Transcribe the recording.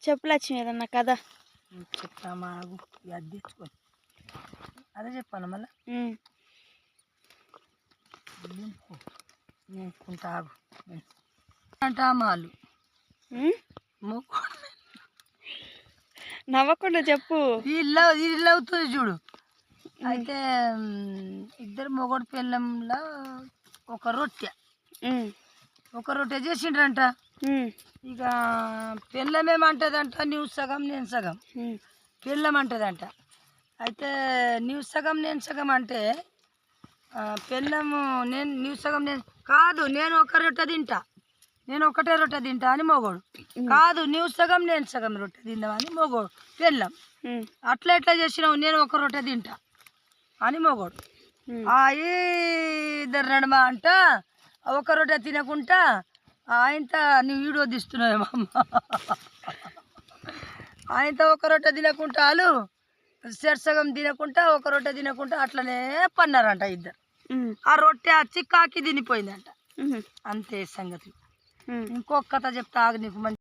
చెప్పు లక్ష్మి ఏదన్నా కథ. చెప్తామా ఆగు, అది తెచ్చుకొని అదే చెప్పాను మళ్ళీ నింపుకుంటా ఆగు. అంటామాలు నవ్వకుండా చెప్పు. ఇల్లు అవుతుంది చూడు. అయితే ఇద్దరు మొగడు పిల్లంలో ఒక రొట్టె చేసిండ్రంట. ఇక పిల్లమేమంటదంట, నువ్వు సగం నేను సగం. పిల్లమంటదంట. అయితే నువ్వు సగం నేను సగం అంటే పిల్లము నువ్వు సగం నేను కాదు, నేను ఒక రొట్టె తింటా, నేను ఒకటే రొట్టె తింటా అని మొగోడు. కాదు, నువ్వు సగం నేను సగం రొట్టె తిందామని మొగోడు. పిల్లం అట్లా ఎట్లా చేసినావు, నేను ఒక రొట్టె తింటా అని మొగోడు. ఇద్దరు నడమ అంట ఒక రొట్టె తినకుండా ఆయనతో నువ్వు వీడియో తీస్తున్నావేమో అమ్మ. ఆయనతో ఒక రొట్టె తినకుండా వాళ్ళు సగం తినకుండా ఒక రొట్టె తినకుండా అట్లనే పన్నారంట ఇద్దరు. ఆ రొట్టె వచ్చి కాకి తినిపోయిందంట. అంతే సంగతి. ఇంకొక కథ చెప్తా ఆగు నీకు మంచి.